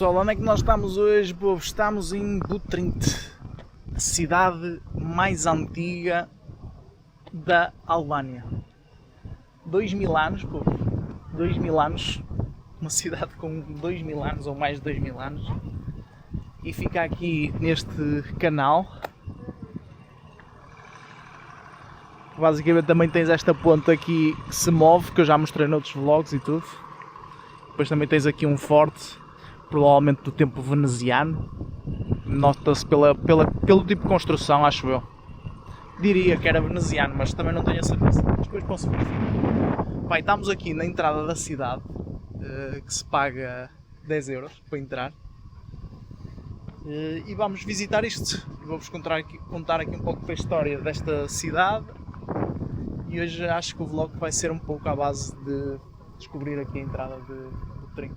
Pessoal, onde é que nós estamos hoje, povo? Estamos em Butrint, a cidade mais antiga da Albânia. 2000 anos, povo. 2000 anos. Uma cidade com 2000 anos ou mais de 2000 anos. E fica aqui neste canal. Basicamente também tens esta ponte aqui que se move, que eu já mostrei noutros vlogs e tudo. Depois também tens aqui um forte, provavelmente do tempo veneziano. Nota-se pelo tipo de construção, acho eu. Diria que era veneziano, mas também não tenho a certeza. Depois posso verificar. Pai, estamos aqui na entrada da cidade, que se paga 10 euros para entrar. E vamos visitar isto. Vou-vos contar aqui um pouco da história desta cidade. E hoje acho que o vlog vai ser um pouco à base de descobrir aqui a entrada do trem.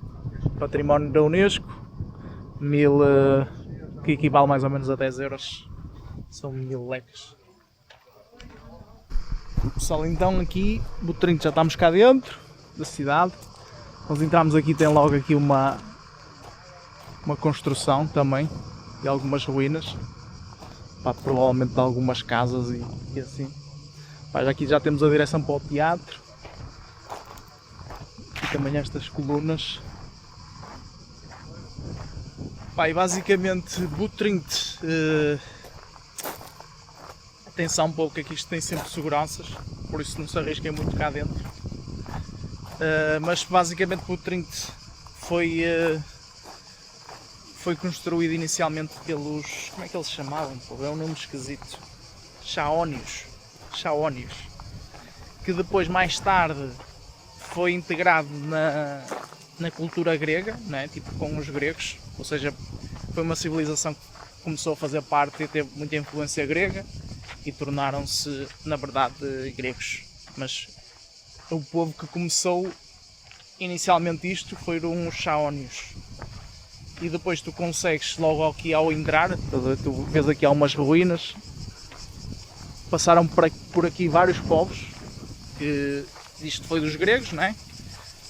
Património da Unesco, que equivale mais ou menos a 10 euros. São 1000 lecas. Pessoal, então aqui, Butrint, já estamos cá dentro da cidade. Nós entramos aqui, tem logo aqui uma construção também, e algumas ruínas. Pá, provavelmente de algumas casas e assim. Pá, aqui já temos a direção para o teatro. E também estas colunas. Pá, e basicamente Butrint, atenção um pouco, aqui isto tem sempre seguranças, por isso não se arrisquem muito cá dentro. Mas basicamente Butrint foi construído inicialmente pelos, como é que eles se chamavam? É um nome esquisito. Chaónios, que depois mais tarde foi integrado na cultura grega, né? Tipo com os gregos, ou seja, foi uma civilização que começou a fazer parte e teve muita influência grega e tornaram-se, na verdade, gregos. Mas o povo que começou inicialmente isto foram os Chaónios. E depois tu consegues, logo aqui ao entrar, tu vês aqui algumas ruínas, passaram por aqui vários povos, que isto foi dos gregos, não é?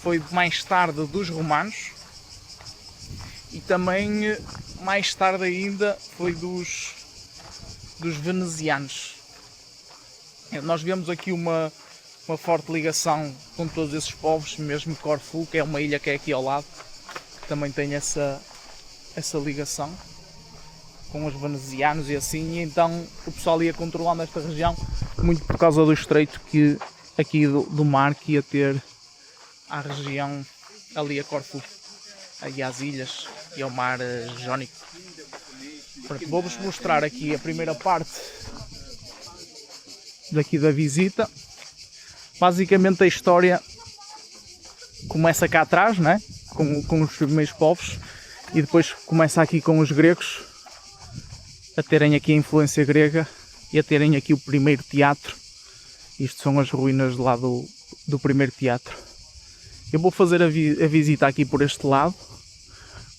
Foi mais tarde dos romanos e também mais tarde ainda foi dos venezianos. Nós vemos aqui uma forte ligação com todos esses povos, mesmo Corfu, que é uma ilha que é aqui ao lado, que também tem essa ligação com os venezianos e assim, e então o pessoal ia controlando esta região muito por causa do estreito que aqui do mar que ia ter à região ali a Corfu, aí às ilhas e ao mar Jónico. Vou-vos mostrar aqui a primeira parte daqui da visita. Basicamente a história começa cá atrás, né? com os primeiros povos, e depois começa aqui com os gregos a terem aqui a influência grega e a terem aqui o primeiro teatro. Isto são as ruínas lá do primeiro teatro. Eu vou fazer a visita aqui por este lado,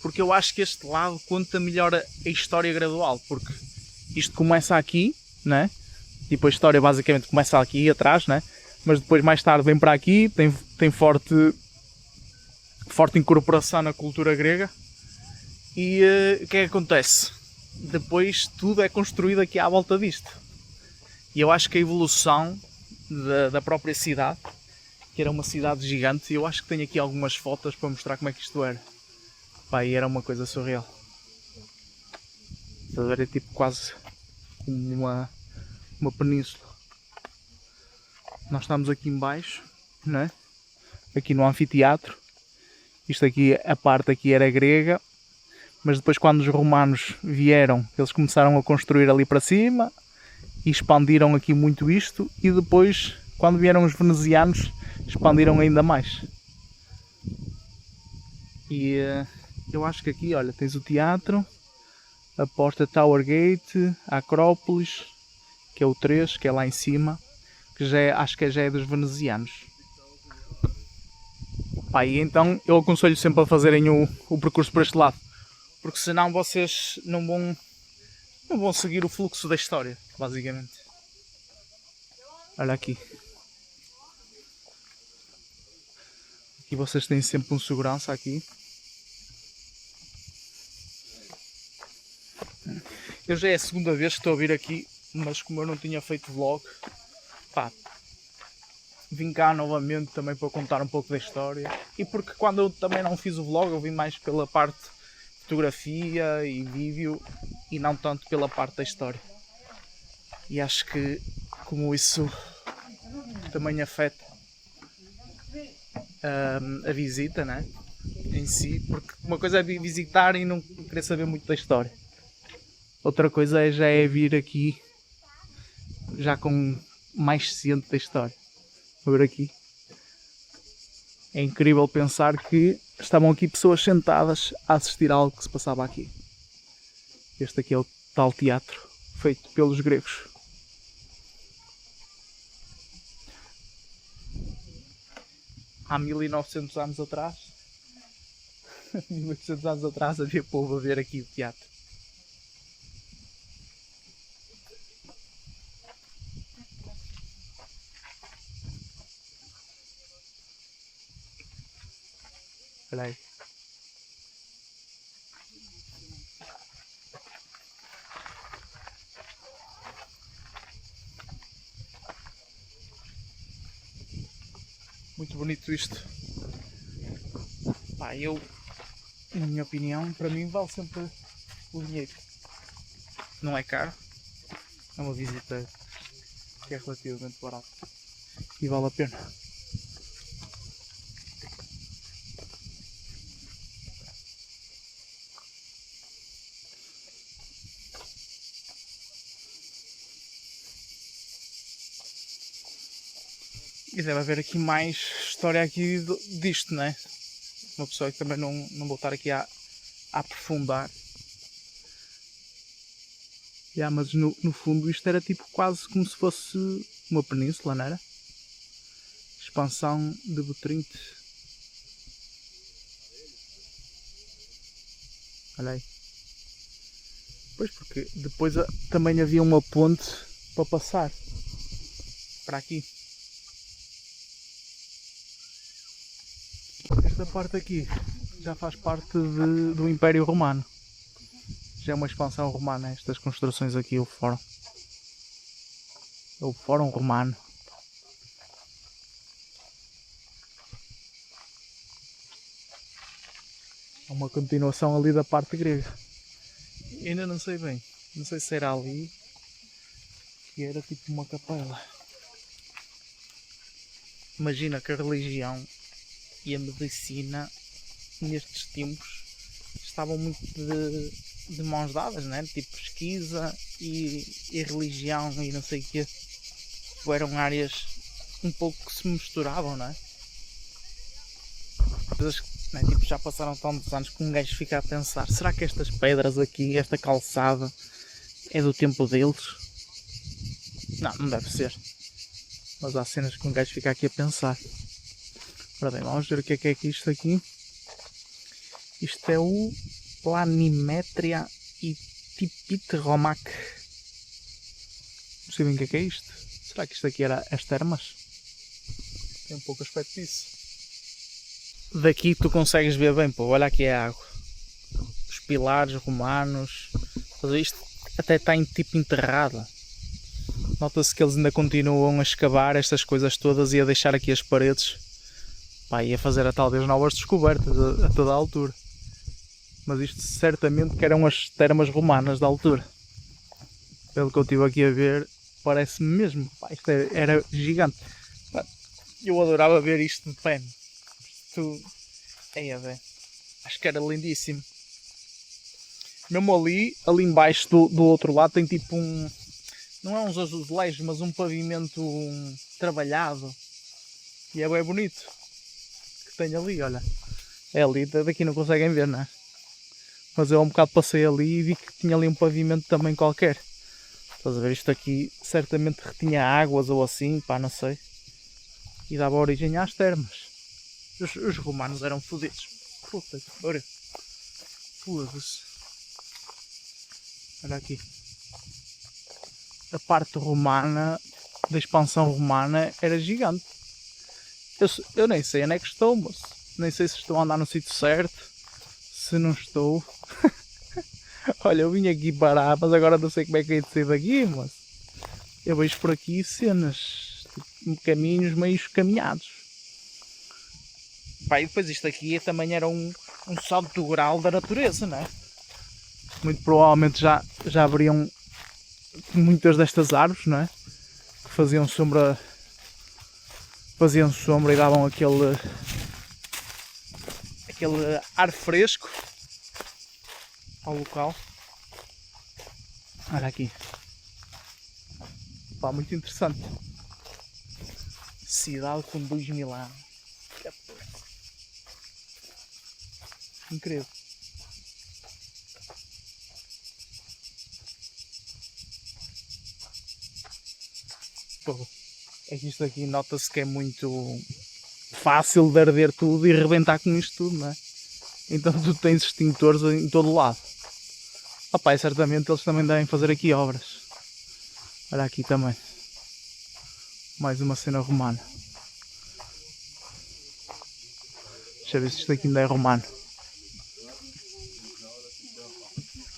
porque eu acho que este lado conta melhor a história gradual, porque isto começa aqui, né? Tipo, a história basicamente começa aqui atrás, né? Mas depois mais tarde vem para aqui, tem forte incorporação na cultura grega. E o que é que acontece? Depois tudo é construído aqui à volta disto. E eu acho que a evolução da própria cidade, que era uma cidade gigante, eu acho que tenho aqui algumas fotos para mostrar como é que isto era. Pá, e era uma coisa surreal. Era tipo quase uma península. Nós estamos aqui em baixo, né? Aqui no anfiteatro. Isto aqui, a parte aqui era grega. Mas depois quando os romanos vieram, eles começaram a construir ali para cima e expandiram aqui muito isto, e depois quando vieram os venezianos expandiram ainda mais. E eu acho que aqui, olha, tens o teatro, a porta Tower Gate, a Acrópolis, que é o 3, que é lá em cima, que acho que já é dos venezianos. Pá, e então eu aconselho sempre a fazerem o percurso por este lado, porque senão vocês não vão seguir o fluxo da história, basicamente. Olha aqui. Aqui vocês têm sempre um segurança aqui. Eu já é a segunda vez que estou a vir aqui, mas como eu não tinha feito vlog, pá, vim cá novamente também para contar um pouco da história. E porque quando eu também não fiz o vlog, eu vim mais pela parte de fotografia e vídeo e não tanto pela parte da história. E acho que como isso também afeta a visita, né? Em si, porque uma coisa é vir visitar e não querer saber muito da história. Outra coisa já é vir aqui já com mais ciente da história. Vou ver aqui. É incrível pensar que estavam aqui pessoas sentadas a assistir a algo que se passava aqui. Este aqui é o tal teatro feito pelos gregos. Há 1900 anos atrás, 1800 anos atrás, havia povo a ver aqui o teatro. Olha aí. Muito bonito isto. Pá, eu, na minha opinião, para mim vale sempre o dinheiro. Não é caro. É uma visita que é relativamente barata. E vale a pena. E deve haver aqui mais história aqui disto, né? Uma pessoa que também não vou estar aqui a aprofundar. Mas no fundo isto era tipo quase como se fosse uma península, não era? Expansão de Butrinte. Olha aí. Pois, porque depois também havia uma ponte para passar para aqui. Esta parte aqui já faz parte do Império Romano. Já é uma expansão romana, estas construções aqui, o Fórum. É o Fórum Romano. É uma continuação ali da parte grega. Ainda não sei bem. Não sei se era ali que era tipo uma capela. Imagina que a religião e a medicina nestes tempos estavam muito de mãos dadas, né? Tipo pesquisa e religião e não sei o quê. Eram áreas um pouco que se misturavam, não é? Coisas que, né, tipo, já passaram tantos anos que um gajo fica a pensar, será que estas pedras aqui, esta calçada é do tempo deles? Não deve ser. Mas há cenas que um gajo fica aqui a pensar. Ora bem, vamos ver o que é aqui isto aqui. Isto é o Planimetria e Tipit-Romac. Não sei bem o que é isto. Será que isto aqui era as termas? Tem um pouco aspecto disso. Daqui tu consegues ver bem, pô, olha aqui a água. Os pilares romanos. Isto até está tipo enterrado. Nota-se que eles ainda continuam a escavar estas coisas todas e a deixar aqui as paredes. Pá, e a fazer talvez novas descobertas a toda a altura. Mas isto certamente que eram as termas romanas da altura. Pelo que eu estive aqui a ver, parece-me mesmo. Pá, isto era gigante. Pá, eu adorava ver isto de pé. Isto acho que era lindíssimo. Mesmo ali embaixo do outro lado tem tipo um... Não é uns azulejos, mas um pavimento trabalhado. E é bem bonito. Que tem ali, olha. É ali, daqui não conseguem ver, não é? Mas eu há um bocado passei ali e vi que tinha ali um pavimento também qualquer. Estás a ver? Isto aqui certamente retinha águas ou assim, pá, não sei. E dava origem às termas. Os romanos eram fodidos. Puta que pariu. Foda-se. Olha aqui. A parte romana, da expansão romana, era gigante. Eu nem sei onde é que estou, moço. Nem sei se estou a andar no sítio certo. Se não estou. Olha, eu vim aqui parar, mas agora não sei como é que é de sair daqui, mas eu vejo por aqui cenas, tipo, caminhos meio caminhados. Pá, e depois isto aqui também era um salto grau da natureza, não é? Muito provavelmente já haveriam muitas destas árvores, não é? Que faziam sombra e davam aquele ar fresco ao local. Olha aqui. Pá, muito interessante. Cidade com 2000 anos. Incrível. Pô, é que isto aqui nota-se que é muito fácil de arder tudo e rebentar com isto tudo, não é? Então tu tens extintores em todo o lado. Opa, e certamente eles também devem fazer aqui obras. Olha aqui também. Mais uma cena romana. Deixa eu ver se isto aqui ainda é romano.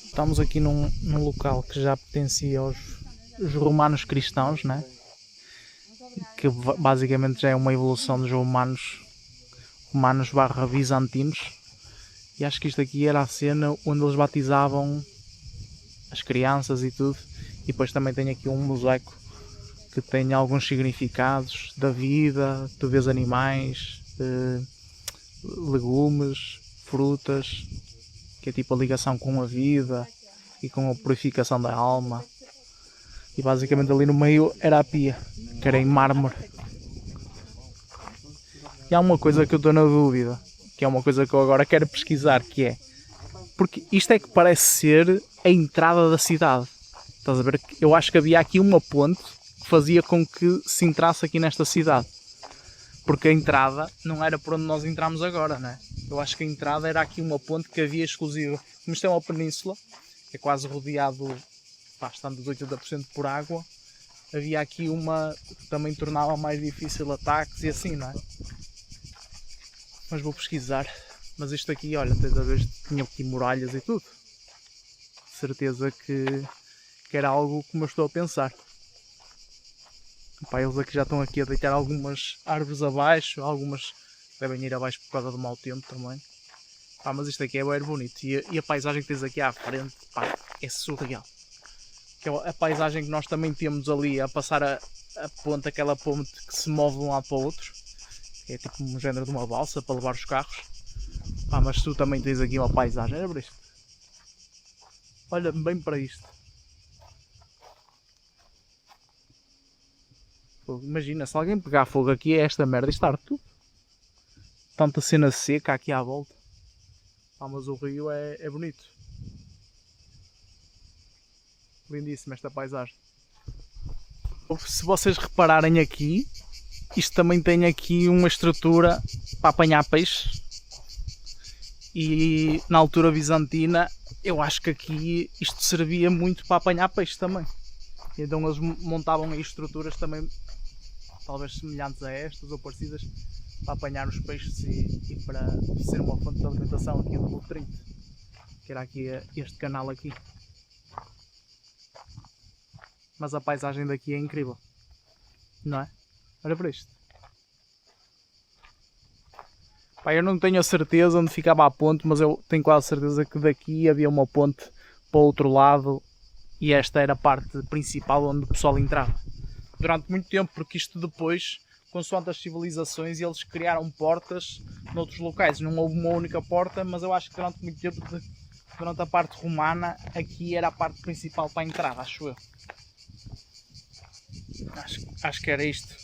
Estamos aqui num local que já pertencia aos romanos cristãos, né? Que basicamente já é uma evolução dos romanos barra bizantinos. E acho que isto aqui era a cena onde eles batizavam as crianças e tudo. E depois também tem aqui um mosaico que tem alguns significados da vida, tu vês animais, legumes, frutas, que é tipo a ligação com a vida e com a purificação da alma. E basicamente ali no meio era a pia, que era em mármore. E há uma coisa que eu estou na dúvida, que é uma coisa que eu agora quero pesquisar, que é, porque isto é que parece ser a entrada da cidade. Estás a ver? Eu acho que havia aqui uma ponte que fazia com que se entrasse aqui nesta cidade. Porque a entrada não era por onde nós entramos agora, não é? Eu acho que a entrada era aqui uma ponte que havia exclusiva. Como isto é uma península, é quase rodeado, estando dos 80% por água, havia aqui uma que também tornava mais difícil ataques e assim, não é? Mas vou pesquisar. Mas isto aqui, olha, tens a ver, tinha aqui muralhas e tudo. Certeza que era algo como eu estou a pensar. Pá, eles aqui já estão aqui a deitar algumas árvores abaixo, algumas devem ir abaixo por causa do mau tempo também. Pá, mas isto aqui é bem bonito e a paisagem que tens aqui à frente, pá, é surreal. Que é a paisagem que nós também temos ali a passar a ponte, aquela ponte que se move de um lado para o outro. É tipo um género de uma balsa para levar os carros. Pá, mas tu também tens aqui uma paisagem, olha para isto. Olha bem para isto. Imagina, se alguém pegar fogo aqui é esta merda e estar tudo. Tanta cena seca aqui à volta. Ah, mas o rio é bonito. Lindíssima esta paisagem. Se vocês repararem aqui, isto também tem aqui uma estrutura para apanhar peixe. E na altura bizantina, eu acho que aqui isto servia muito para apanhar peixe também. Então eles montavam aí estruturas também, talvez semelhantes a estas ou parecidas, para apanhar os peixes e para ser uma fonte de alimentação aqui do Clube 30, que era aqui este canal aqui. Mas a paisagem daqui é incrível, não é? Olha para isto. Pá, eu não tenho a certeza onde ficava a ponte, mas eu tenho quase certeza que daqui havia uma ponte para o outro lado e esta era a parte principal onde o pessoal entrava. Durante muito tempo, porque isto depois, consoante as civilizações, eles criaram portas noutros locais. Não houve uma única porta, mas eu acho que durante muito tempo, durante a parte romana, aqui era a parte principal para a entrada, acho eu. Acho que era isto.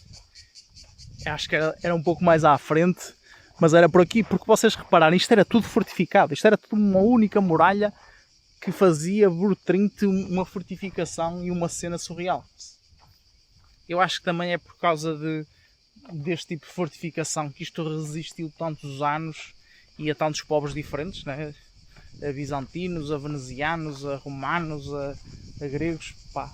Acho que era um pouco mais à frente, mas era por aqui, porque vocês repararem, isto era tudo fortificado, isto era tudo uma única muralha que fazia Burtrinte uma fortificação e uma cena surreal. Eu acho que também é por causa deste tipo de fortificação que isto resistiu tantos anos e a tantos povos diferentes, né? A bizantinos, a venezianos, a romanos, a gregos, pá.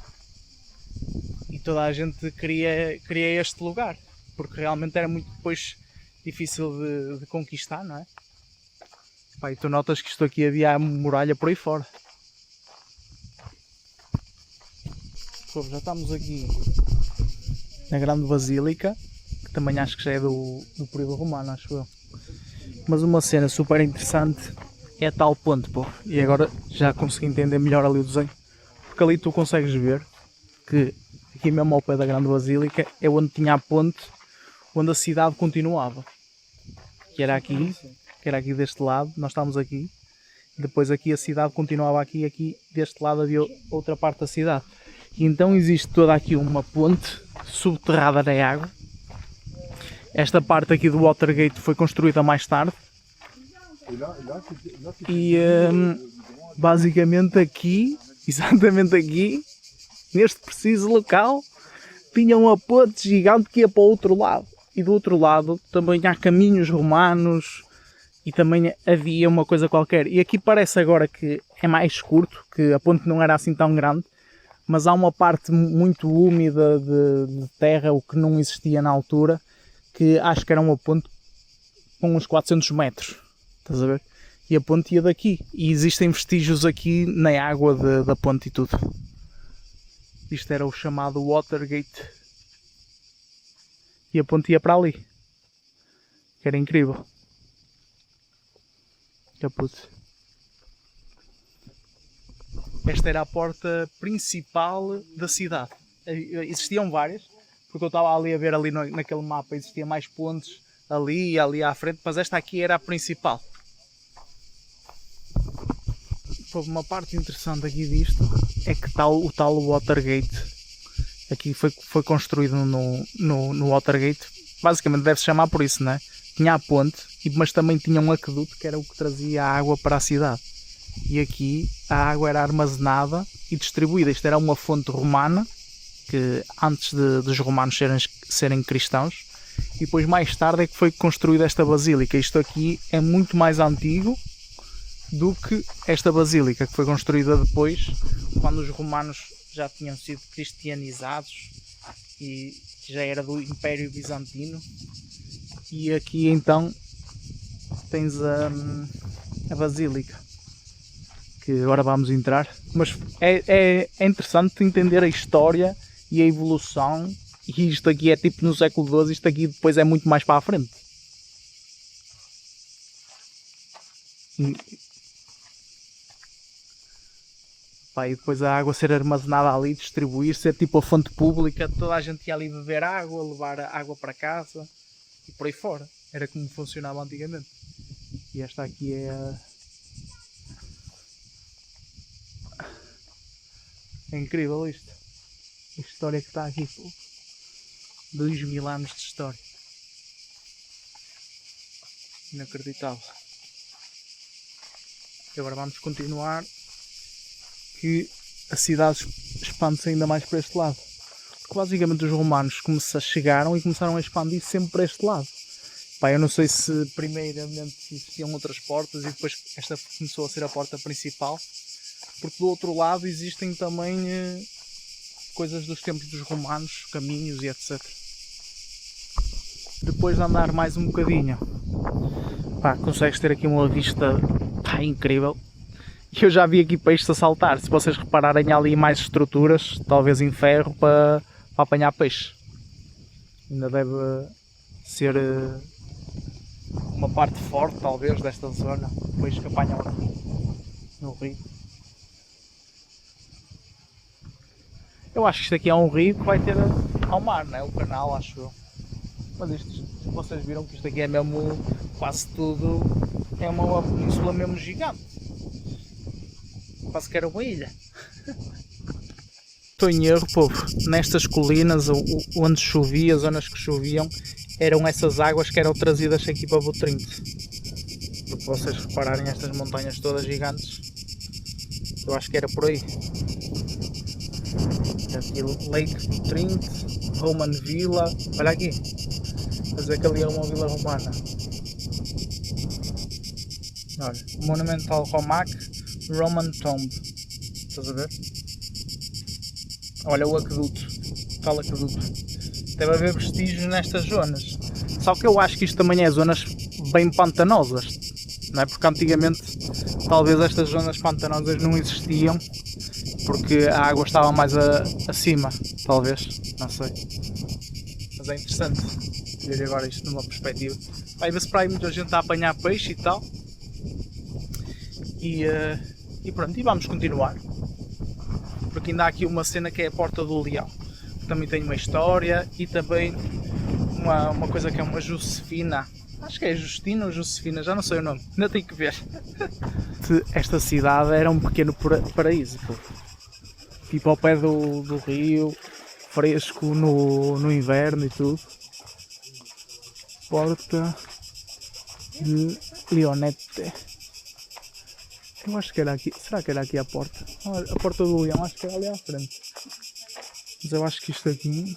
E toda a gente queria este lugar, porque realmente era muito depois difícil de conquistar, não é? Pá, e tu notas que isto aqui havia a muralha por aí fora. povo, já estamos aqui na Grande Basílica, que também acho que já é do período romano, acho eu. Mas uma cena super interessante é a tal ponte, povo. E agora já consegui entender melhor ali o desenho. Porque ali tu consegues ver que aqui mesmo ao pé da Grande Basílica é onde tinha a ponte, onde a cidade continuava. Que era aqui deste lado, nós estamos aqui. Depois aqui a cidade continuava aqui deste lado havia outra parte da cidade. E então existe toda aqui uma ponte subterrada na água. Esta parte aqui do Watergate foi construída mais tarde. E basicamente aqui, exatamente aqui, neste preciso local, tinha uma ponte gigante que ia para o outro lado. E do outro lado também há caminhos romanos. E também havia uma coisa qualquer. E aqui parece agora que é mais curto, que a ponte não era assim tão grande, mas há uma parte muito úmida de terra, o que não existia na altura, que acho que era uma ponte com uns 400 metros. Estás a ver? E a ponte ia daqui. E existem vestígios aqui na água da ponte e tudo. Isto era o chamado Watergate. E a ponte ia para ali. Que era incrível. Caput. Esta era a porta principal da cidade. Existiam várias, porque eu estava ali a ver ali naquele mapa, existiam mais pontes ali e ali à frente, mas esta aqui era a principal. Uma parte interessante aqui disto é que o tal Watergate aqui foi construído no Watergate, basicamente deve-se chamar por isso, não é? Tinha a ponte, mas também tinha um aqueduto que era o que trazia a água para a cidade. E aqui a água era armazenada e distribuída. Isto era uma fonte romana, que antes dos romanos serem cristãos, e depois mais tarde é que foi construída esta basílica. Isto aqui é muito mais antigo do que esta basílica, que foi construída depois, quando os romanos já tinham sido cristianizados e já era do Império Bizantino. E aqui então tens a basílica, que agora vamos entrar. Mas é interessante entender a história e a evolução. E isto aqui é tipo no século XII, isto aqui depois é muito mais para a frente. E depois a água ser armazenada ali, distribuir, ser tipo a fonte pública, toda a gente ia ali beber água, levar a água para casa e por aí fora. Era como funcionava antigamente. E esta aqui é É incrível isto. A história que está aqui, pô. 2000 anos de história. Inacreditável. E agora vamos continuar, que a cidade expande-se ainda mais para este lado. Porque basicamente os romanos chegaram e começaram a expandir sempre para este lado. Pá, eu não sei se primeiramente existiam outras portas e depois esta começou a ser a porta principal. Porque do outro lado existem também coisas dos tempos dos romanos, caminhos e etc. Depois de andar mais um bocadinho, pá, consegues ter aqui uma vista, pá, incrível. E eu já vi aqui peixes a saltar. Se vocês repararem, há ali mais estruturas, talvez em ferro, para apanhar peixe. Ainda deve ser uma parte forte, talvez, desta zona. Peixes que apanham aqui no rio. Eu acho que isto aqui é um rio que vai ter ao mar, não é? O canal, acho eu. Mas isto, vocês viram que isto aqui é mesmo, quase tudo, é uma península mesmo gigante. Quase que era uma ilha. Estou em erro, povo. Nestas colinas onde chovia, as zonas que choviam, eram essas águas que eram trazidas aqui para Botrinto. Porque vocês repararem estas montanhas todas gigantes, eu acho que era por aí. Aqui Lake Botrinto, Roman Villa. Olha aqui. Quer dizer que ali é uma vila romana. Olha, Monumental Romac Roman Tomb. Estás a ver? Olha o aqueduto. Tal aqueduto. Deve haver vestígios nestas zonas. Só que eu acho que isto também é zonas bem pantanosas. Não é? Porque antigamente talvez estas zonas pantanosas não existiam. porque a água estava mais acima, talvez, não sei. Mas é interessante ver agora isto numa perspectiva. Vai ver-se para aí muita gente a apanhar peixe e tal. E pronto, e vamos continuar. Porque ainda há aqui uma cena que é a Porta do Leão. Também tem uma história e também uma coisa que é uma Josefina. Acho que é Justina ou Josefina, já não sei o nome, ainda tenho que ver. Esta cidade era um pequeno paraíso, pô. Tipo ao pé do rio, fresco no inverno e tudo. Porta de Leonete. Eu acho que era aqui, será que era aqui a porta? A Porta do Leão, acho que era ali à frente. Mas eu acho que isto aqui...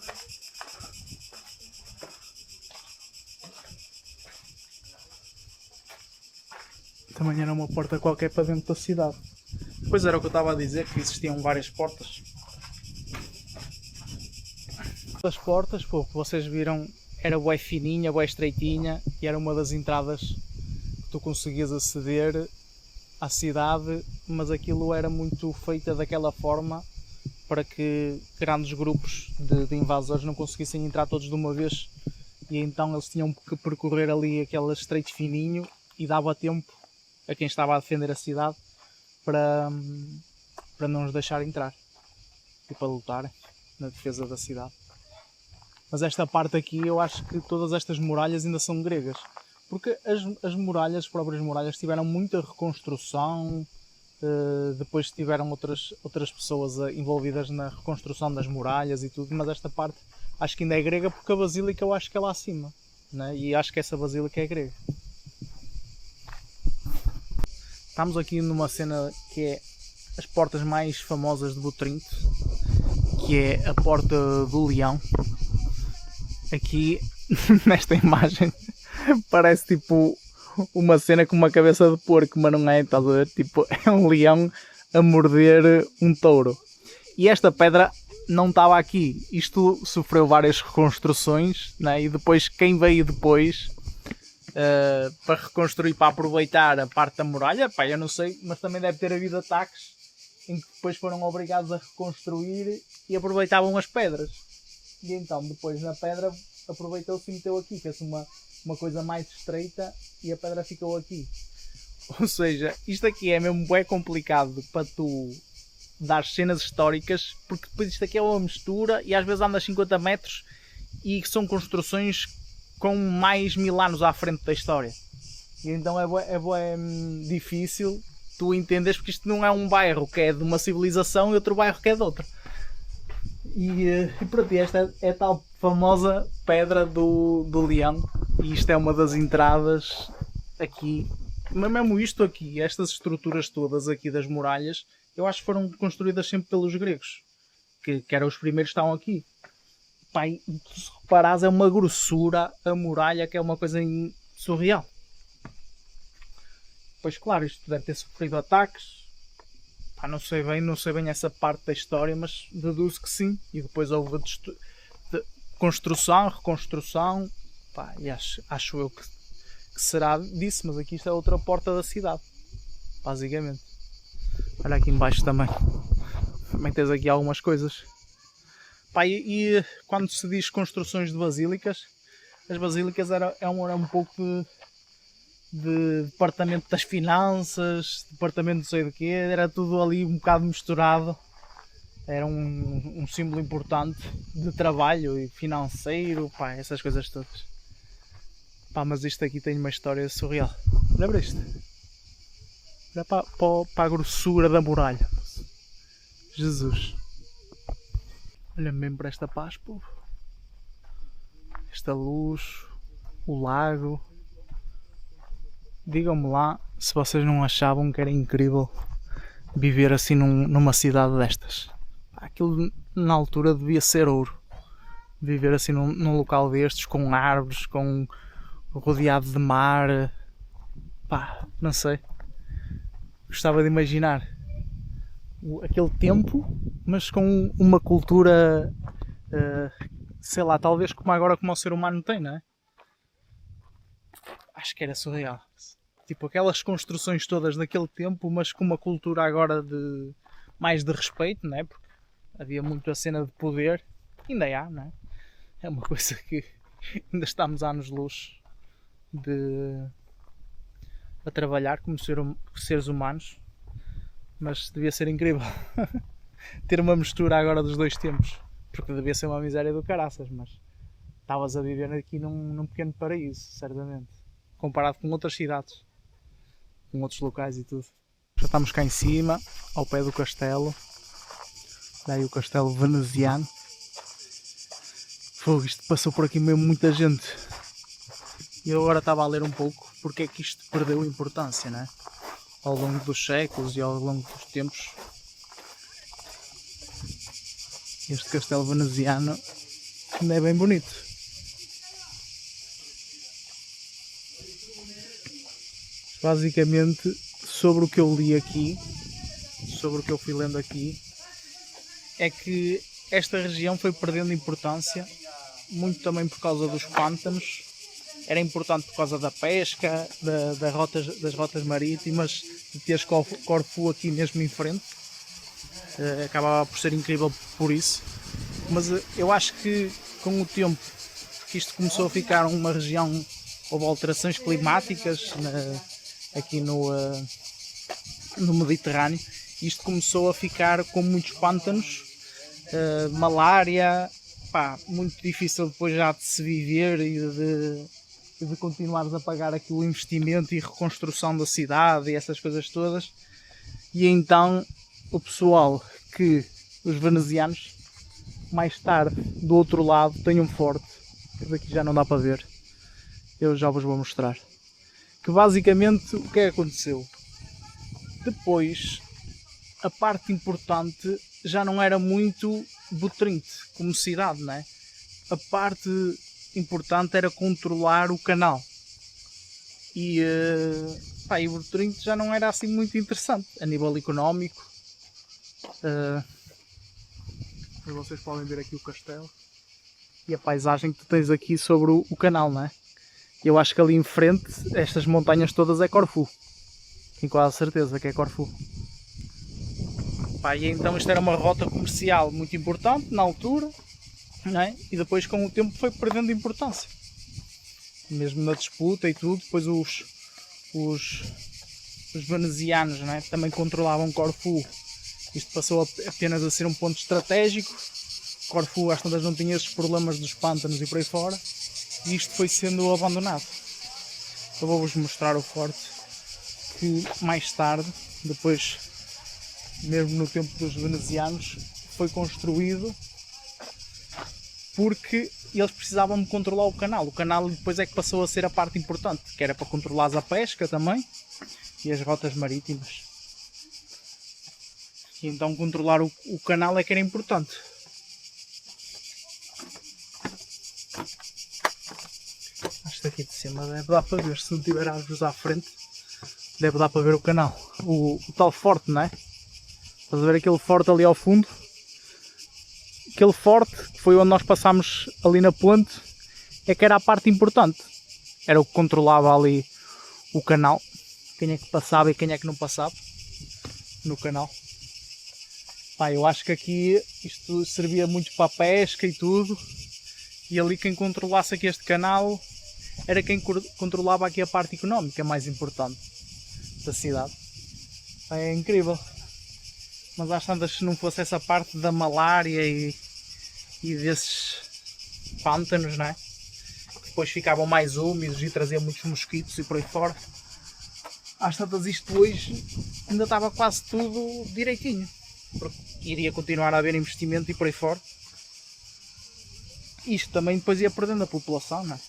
também era uma porta qualquer para dentro da cidade. Pois era o que eu estava a dizer, que existiam várias portas. As portas, pô, que vocês viram, era bué fininha, bué estreitinha, e era uma das entradas que tu conseguias aceder à cidade, mas aquilo era muito feita daquela forma para que grandes grupos de invasores não conseguissem entrar todos de uma vez, e então eles tinham que percorrer ali aquele estreito fininho e dava tempo a quem estava a defender a cidade para não os deixar entrar e para lutar na defesa da cidade. Mas esta parte aqui, eu acho que todas estas muralhas ainda são gregas, porque as muralhas, as próprias muralhas, tiveram muita reconstrução, depois tiveram outras pessoas envolvidas na reconstrução das muralhas e tudo, mas esta parte acho que ainda é grega, porque a basílica eu acho que é lá acima, né? E acho que essa basílica é grega. Estamos aqui numa cena que é as portas mais famosas de Butrinto, que é a Porta do Leão. Aqui, nesta imagem, parece tipo uma cena com uma cabeça de porco, mas não é, estás a ver? Tipo, é um leão a morder um touro. E esta pedra não estava aqui. Isto sofreu várias reconstruções, né? E depois quem veio depois... para reconstruir, para aproveitar a parte da muralha, pá, eu não sei, mas também deve ter havido ataques em que depois foram obrigados a reconstruir e aproveitavam as pedras. E então depois na pedra aproveitou-se e meteu aqui, fez uma coisa mais estreita e a pedra ficou aqui. Ou seja, isto aqui é mesmo bem complicado para tu dar cenas históricas, porque depois isto aqui é uma mistura e às vezes andas 50 metros e são construções com mais 1000 anos à frente da história. E então é difícil tu entenderes, porque isto não é um bairro que é de uma civilização e outro bairro que é de outra. E pronto, esta é a tal famosa Pedra do Leão, e isto é uma das entradas aqui. Mas mesmo isto aqui, estas estruturas todas aqui das muralhas, eu acho que foram construídas sempre pelos gregos, que eram os primeiros que estavam aqui. Pai, se reparares, é uma grossura a muralha, que é uma coisa surreal. Pois claro, isto deve ter sofrido ataques. Pá, não sei bem essa parte da história, mas deduzo que sim. E depois houve construção, reconstrução. Pá, e acho eu que será disso, mas aqui isto é outra porta da cidade, basicamente. Olha aqui embaixo também. Também tens aqui algumas coisas. Pá, e quando se diz construções de basílicas, as basílicas era um pouco de departamento das finanças, departamento não sei do quê, era tudo ali um bocado misturado. Era um símbolo importante de trabalho e financeiro, pá, essas coisas todas. Pá, mas isto aqui tem uma história surreal. Lembra isto? Olha para a grossura da muralha. Jesus. Olha mesmo para esta paz, povo. Esta luz, o lago. Digam-me lá se vocês não achavam que era incrível viver assim numa cidade destas. Aquilo na altura devia ser ouro. Viver assim num local destes, com árvores, rodeado de mar. Pá, não sei. Gostava de imaginar aquele tempo, mas com uma cultura, sei lá, talvez como agora como o ser humano tem, não é? Acho que era surreal. Tipo aquelas construções todas daquele tempo, mas com uma cultura agora mais de respeito, não é? Porque havia muito a cena de poder, ainda há, não é? É uma coisa que ainda estamos anos-luz a trabalhar como seres humanos, mas devia ser incrível ter uma mistura agora dos dois tempos, porque devia ser uma miséria do caraças, mas estavas a viver aqui num pequeno paraíso, certamente, comparado com outras cidades, com outros locais e tudo. Já estamos cá em cima, ao pé do castelo, daí o castelo veneziano. Fogo, isto passou por aqui mesmo muita gente. E eu agora estava a ler um pouco porque é que isto perdeu importância, né? Ao longo dos séculos e ao longo dos tempos. Este castelo veneziano ainda é bem bonito. Basicamente, sobre o que eu li aqui, sobre o que eu fui lendo aqui, é que esta região foi perdendo importância, muito também por causa dos pântanos. Era importante por causa da pesca, das rotas marítimas, de teres Corfu aqui mesmo em frente. Acabava por ser incrível por isso. Mas eu acho que com o tempo que isto começou a ficar uma região, houve alterações climáticas aqui no Mediterrâneo, isto começou a ficar com muitos pântanos, malária, pá, muito difícil depois já de se viver e de continuares a pagar aqui o investimento e reconstrução da cidade e essas coisas todas. E então o pessoal, os venezianos, mais tarde do outro lado tem um forte, que daqui já não dá para ver, eu já vos vou mostrar, que basicamente o que é que aconteceu? Depois a parte importante já não era muito Butrinte como cidade, não é? A parte importante era controlar o canal e o Butrinte já não era assim muito interessante a nível económico. Vocês podem ver aqui o castelo e a paisagem que tu tens aqui sobre o canal, não é? Eu acho que ali em frente, estas montanhas todas é Corfu. Tenho quase certeza que é Corfu. E então isto era uma rota comercial muito importante na altura, não é? E depois com o tempo foi perdendo importância. Mesmo na disputa e tudo, depois os venezianos, não é? Também controlavam Corfu. Isto passou apenas a ser um ponto estratégico. Corfu às tantas não tinha esses problemas dos pântanos e por aí fora. E isto foi sendo abandonado. Eu vou-vos mostrar o forte que mais tarde, depois, mesmo no tempo dos venezianos, foi construído porque eles precisavam de controlar o canal. O canal depois é que passou a ser a parte importante, que era para controlar a pesca também e as rotas marítimas. E então controlar o canal é que era importante. Isto aqui de cima deve dar para ver, se não tiver árvores à frente, deve dar para ver o canal. O tal forte, não é? Estás a ver aquele forte ali ao fundo? Aquele forte, que foi onde nós passámos ali na ponte, é que era a parte importante. Era o que controlava ali o canal. Quem é que passava e quem é que não passava no canal. Eu acho que aqui isto servia muito para a pesca e tudo. E ali quem controlasse aqui este canal era quem controlava aqui a parte económica mais importante da cidade. É incrível. Mas às tantas, se não fosse essa parte da malária e desses pântanos, não é? Que depois ficavam mais úmidos e traziam muitos mosquitos e por aí fora. Às tantas, isto hoje ainda estava quase tudo direitinho. Porque iria continuar a haver investimento e por aí fora. Isto também depois ia perdendo a população, não é?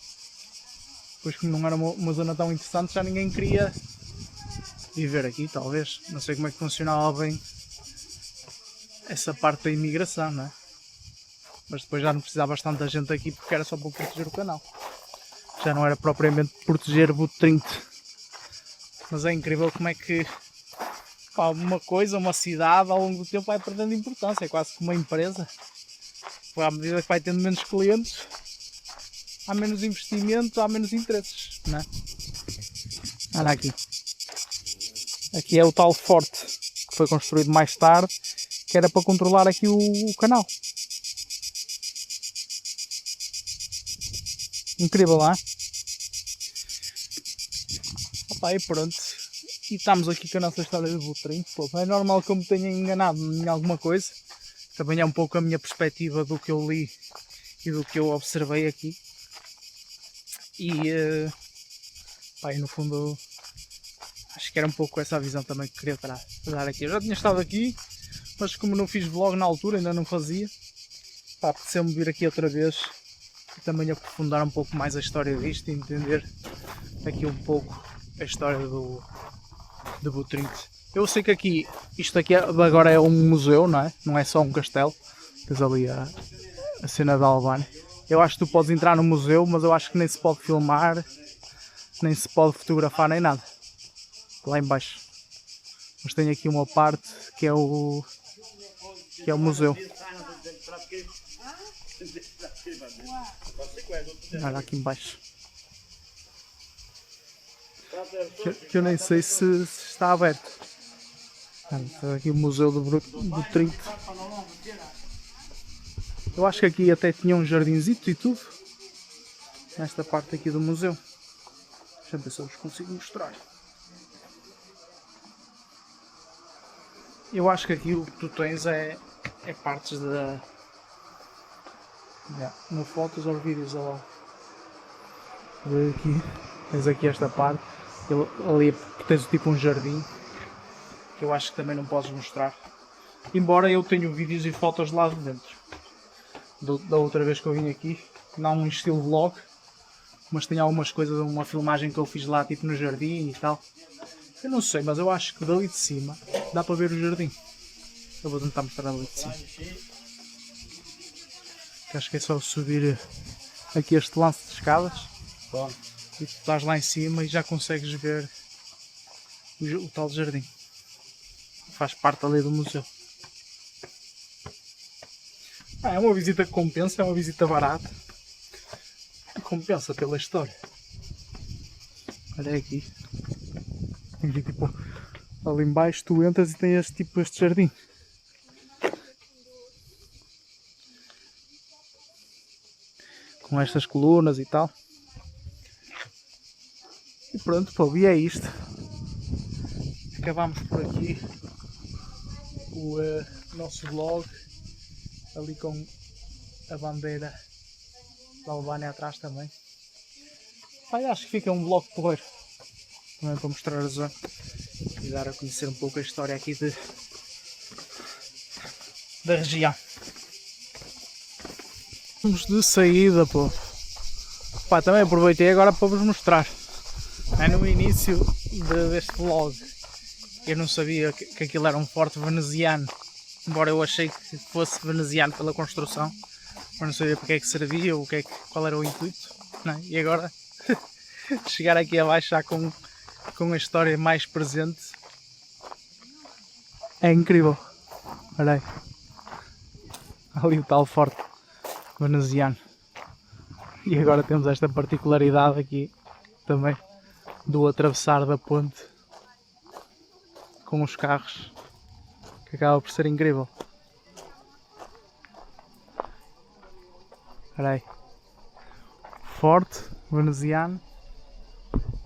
Depois, como não era uma zona tão interessante, já ninguém queria viver aqui, talvez. Não sei como é que funcionava bem essa parte da imigração, não é? Mas depois já não precisava tanta gente aqui porque era só para proteger o canal. Já não era propriamente proteger Butrinte. Mas é incrível como é que uma coisa, uma cidade, ao longo do tempo vai perdendo importância. É quase como uma empresa. À medida que vai tendo menos clientes, há menos investimento, há menos interesses, não é? Olha aqui. Aqui é o tal forte. que foi construído mais tarde, que era para controlar aqui o canal. Incrível, não é? Opa, e pronto. E estamos aqui com a nossa história de Butrim. Pô, é normal que eu me tenha enganado em alguma coisa. Também é um pouco a minha perspectiva do que eu li e do que eu observei aqui. E pá, e no fundo acho que era um pouco essa a visão também que queria dar aqui. Eu já tinha estado aqui, mas como não fiz vlog na altura, ainda não fazia, pá, apeteceu-me vir aqui outra vez e também aprofundar um pouco mais a história disto e entender aqui um pouco a história de Butrinte. Eu sei que aqui, isto aqui agora é um museu, não é? Não é só um castelo. Tens ali a cena da Albânia. Eu acho que tu podes entrar no museu, mas eu acho que nem se pode filmar, nem se pode fotografar, nem nada. Lá em baixo. Mas tem aqui uma parte que é o museu. Olha aqui em baixo. Que eu nem sei se está aberto. Está aqui o museu do Butrinte. Eu acho que aqui até tinha um jardinzito e tudo. Nesta parte aqui do museu. Deixa eu ver se eu vos consigo mostrar. Eu acho que aqui o que tu tens é partes da... no fotos ou vídeos, olha lá. Aqui, tens aqui esta parte. Ali tens tipo um jardim. Que eu acho que também não podes mostrar. Embora eu tenha vídeos e fotos lá de dentro. Da outra vez que eu vim aqui. Não um estilo vlog. Mas tem algumas coisas, uma filmagem que eu fiz lá tipo no jardim e tal. Eu não sei, mas eu acho que dali de cima dá para ver o jardim. Eu vou tentar mostrar ali de cima. Que acho que é só subir aqui este lance de escadas. Bom. E tu estás lá em cima e já consegues ver o tal jardim. Faz parte ali do museu. É uma visita que compensa, é uma visita barata. Compensa pela história. Olha aqui. Tem aqui tipo, ali em baixo tu entras e tens este jardim. Com estas colunas e tal. E pronto, pô, e é isto. Acabámos por aqui o nosso vlog. Ali com a bandeira da Albânia atrás também. Pai, acho que fica um vlog porreiro. Também para mostrar a zona e dar a conhecer um pouco a história aqui da região. Vamos de saída, pô. Pá, também aproveitei agora para vos mostrar. No início deste vlog eu não sabia que aquilo era um forte veneziano. Embora eu achei que fosse veneziano pela construção. Mas não sabia para que é que servia, qual era o intuito. Não é? E agora chegar aqui abaixo já com a história mais presente é incrível. Olha aí. Ali o tal forte veneziano. E agora temos esta particularidade aqui também do atravessar da ponte com os carros, que acaba por ser incrível. Olha aí. Forte veneziano.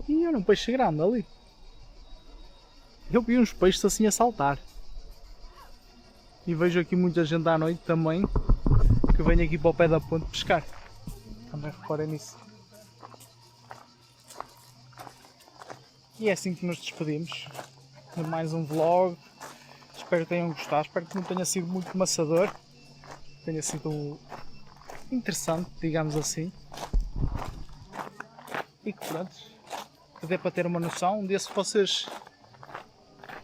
E era um peixe grande ali. Eu vi uns peixes assim a saltar. E vejo aqui muita gente à noite também que vem aqui para o pé da ponte pescar. Também reparem nisso. E é assim que nos despedimos de mais um vlog. Espero que tenham gostado. Espero que não tenha sido muito maçador. Tenha sido interessante, digamos assim. E que pronto, que dê para ter uma noção. Um dia, se vocês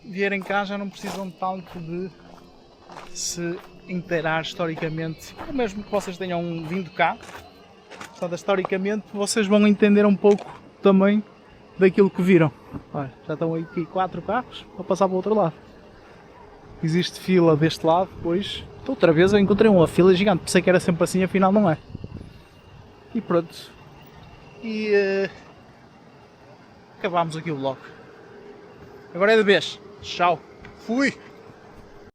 vierem cá, já não precisam tanto de se inteirar historicamente, ou mesmo que vocês tenham vindo cá. Portanto, historicamente, vocês vão entender um pouco também daquilo que viram. Olha, já estão aqui 4 carros para passar para o outro lado. Existe fila deste lado, pois outra vez eu encontrei uma fila gigante, pensei que era sempre assim, afinal não é. E pronto. E acabámos aqui o vlog. Agora é de vez. Tchau. Fui.